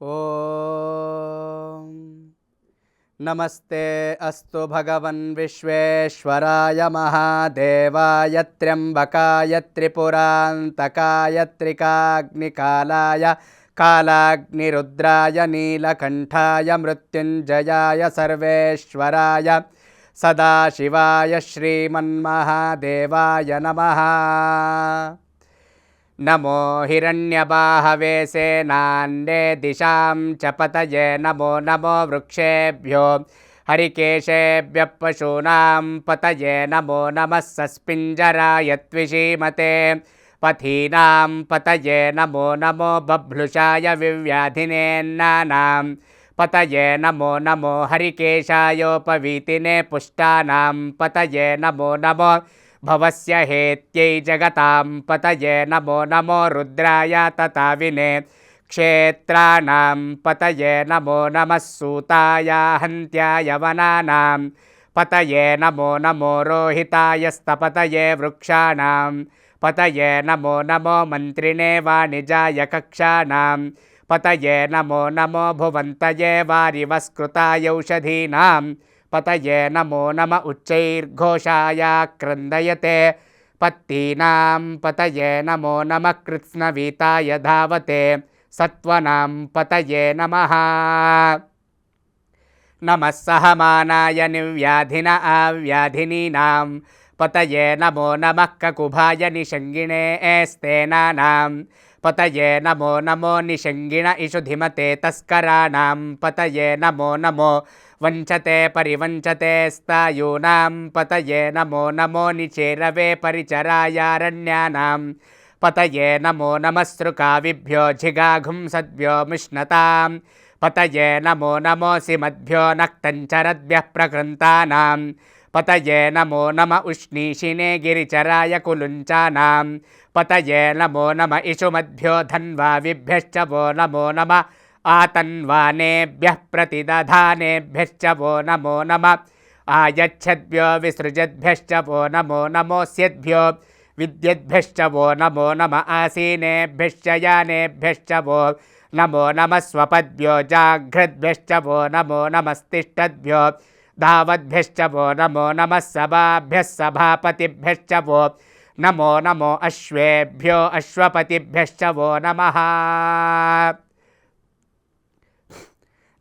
ॐ नमस्ते अस्तु भगवन् विश्वेश्वराय महादेवाय त्र्यम्बकाय त्रिपुरान्तकाय त्रिकाग्निकालाय कालाग्निरुद्राय नीलकण्ठाय मृत्युञ्जयाय सर्वेश्वराय सदाशिवाय श्रीमन्महादेवाय नमः। नमो हिरण्यबाहवे सेनान्ये दिशां च पतये नमो नमो वृक्षेभ्यो हरिकेशेभ्यः पशूनां पतये नमो नमः सस्पिञ्जराय त्विषीमते पथीनां पतये नमो नमो बभ्लुषाय विव्याधिनेन्नानां पतये नमो नमो हरिकेशायोपवीतिने पुष्टानां पतये नमो नमो भवस्य हेत्यै जगतां पतये नमो नमो रुद्राय तताविने क्षेत्राणां पतये नमो नमः सूताय हन्त्याय वनानां पतये नमो नमो रोहितायस्तपतये वृक्षाणां पतये नमो नमो मन्त्रिणे वाणिजाय कक्षाणां पतये नमो नमो भुवन्तये वारिवस्कृतायौषधीनां पतये नमो नम उच्चैर्घोषाय क्रन्दयते पत्तीनां पतये नमो नमः कृत्स्नवीताय धावते सत्त्वनां पतये नमः। नमः सहमानाय निव्याधिन आव्याधिनीनां पतये नमो नमः ककुभाय निषङ्गिणे स्तेनानां पतये नमो नमो निषङ्गिण इषुधिमते तस्कराणां पतये नमो नमो वञ्चते परिवञ्चते स्तायूनां पतये नमो नमो निचेरवे परिचरायारण्यानां पतये नमो नमस्रुकाविभ्यो झिगाघुंसद्भ्यो मिष्णतां पतये नमो नमोऽसि मद्भ्यो नक्तञ्चरद्भ्यः प्रकृन्तानां पतये नमो नम उष्णीषिणे गिरिचराय कुलुञ्चानां पतये नमो नम इषुमद्भ्यो धन्वाविभ्यश्च वो नमो नम आतन्वानेभ्यः प्रतिदधानेभ्यश्च वो नमो नमः आयच्छद्भ्यो विसृजद्भ्यश्च वो नमो नमोऽस्यद्भ्यो विद्यद्भ्यश्च वो नमो नम आसीनेभ्यश्च यानेभ्यश्च वो नमो नमः स्वपद्भ्यो जाग्रद्भ्यश्च वो नमो नमस्तिष्ठद्भ्यो धावद्भ्यश्च वो नमो नमः सभाभ्यः सभापतिभ्यश्च वो नमो नमो अश्वेभ्यो अश्वपतिभ्यश्च वो नमः।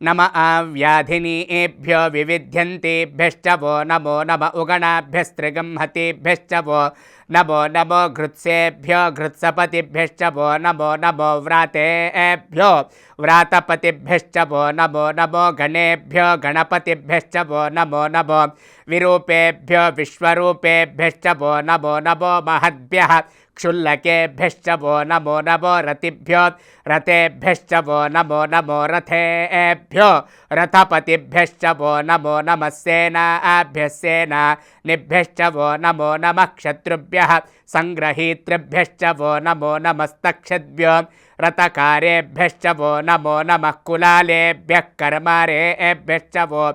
नम आव्याधिनीभ्यो विविध्यन्तेभ्यश्च वो नमो नम उगणाभ्यस्त्रिगंहतेभ्यश्च वो नमो नमो घृत्सेभ्यो घृत्सपतिभ्यश्च वो नमो नमो व्रातेभ्यो व्रातपतिभ्यश्च वो नमो नमो गणेभ्यो गणपतिभ्यश्च वो नमो नमो विरूपेभ्यो विश्वरूपेभ्यश्च वो नमो नमो महद्भ्यः क्षुल्लकेभ्यश्च वो नमो नमो रतिभ्यो रथेभ्यश्च वो नमो नमो रथेभ्यो रथपतिभ्यश्च वो नमो नमः सेनाभ्यः सेनानिभ्यश्च वो नमो नमः क्षत्रुभ्यः संग्रहीतृभ्यश्च वो नमो नमस्तक्षद्भ्यो रथकारेभ्यश्च वो नमो नमः कुलालेभ्यः कर्मारेभ्यश्च वो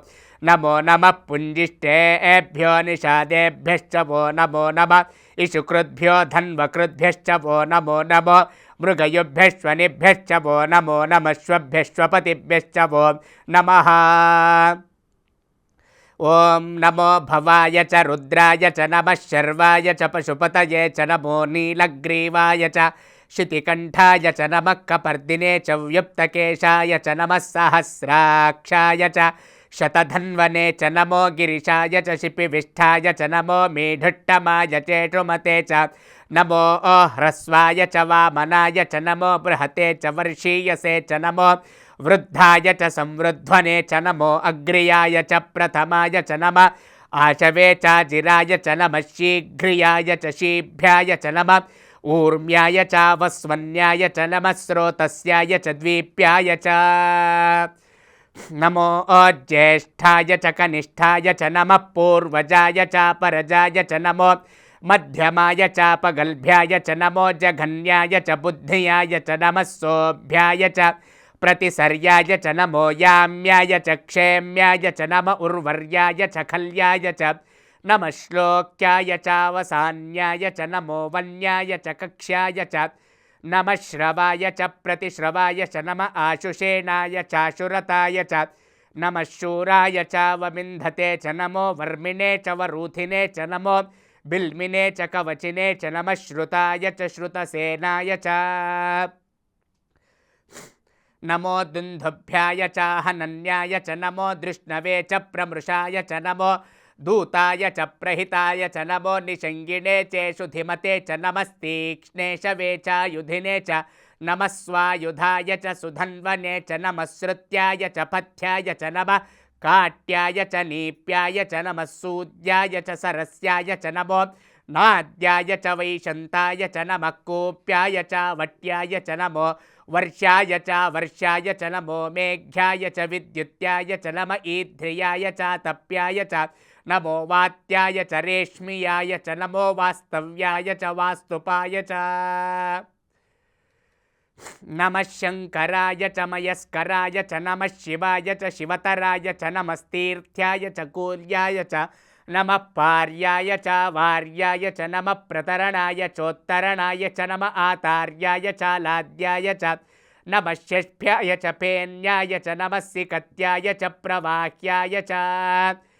नमो नमः पुञ्जिष्टेभ्यो निषादेभ्यश्च वो नमो नमः इषुकृद्भ्यो धन्वकृद्भ्यश्च वो नमो नमो मृगयुभ्यश्वनिभ्यश्च वो नमो नमश्वभ्यश्वपतिभ्यश्च वो नमः। ॐ नमो भवाय च रुद्राय च नमः शर्वाय च पशुपतये च नमो नीलग्रीवाय च शितिकण्ठाय च नमः कपर्दिने च व्युप्तकेशाय च नमः सहस्राक्षाय च शतधन्वने च नमो गिरिशाय च शिपिविष्ठाय च नमो मीढुट्टमाय चेषुमते च नमो ह्रस्वाय च वामनाय च नमो बृहते च वर्षीयसे च नमो वृद्धाय च संवृध्वने च नमो अग्र्याय च प्रथमाय च नमः आशवे चाजिराय च नमः शीघ्रियाय च शीभ्याय च नमः ऊर्म्याय च वस्वन्याय च नमः स्रोतस्याय च द्वीप्याय च नमो ज्येष्ठाय च कनिष्ठाय च नमः पूर्वजाय च परजाय च नमो मध्यमाय चापगल्भ्याय च नमो जघन्याय च बुद्धियाय च नमः सोऽभ्याय च प्रतिसर्याय च नमो याम्याय च क्षेम्याय च नम उर्वर्याय च खल्याय च नमः श्लोक्याय चावसान्याय च नमो वन्याय च कक्ष्याय च नमः श्रवाय च प्रतिश्रवाय च नम आशुषेणाय चाशुरताय च नमः शूराय च वमिन्धते च नमो वर्मिणे च वरूथिने च नमो बिल्मिने च कवचिने च नमः श्रुताय च श्रुतसेनाय च नमो दुन्दुभ्याय च हनन्याय च नमो दृष्णवे च प्रमृषाय च नमो दूताय च प्रहिताय च नमो निषङ्गिणे चेषुधिमते च नमस्तीक्ष्णेशवे च युधिने च नमः स्वायुधाय च सुधन्वने च नमः श्रुत्याय च पथ्याय च नमः काट्याय च नीप्याय च नमः सूद्याय च सरस्याय च नमो नाद्याय च वैशन्ताय च नमः कोप्याय च वट्याय च नमो वर्षाय च नमो मेघ्याय च विद्युत्याय च नम ईध्रियाय च तप्याय च नमो वात्याय च रेश्मियाय च नमो वास्तव्याय च वास्तुपाय च नमः शङ्कराय च मयस्कराय च नमः शिवाय च शिवतराय च नमस्तीर्थ्याय च कूर्याय च नमः पार्याय च वार्याय च नमः प्रतरणाय चोत्तरणाय च नमः आतार्याय च लाद्याय च नमः षष्ठ्याय च पेन्याय च नमः सिकत्याय च प्रवाह्याय च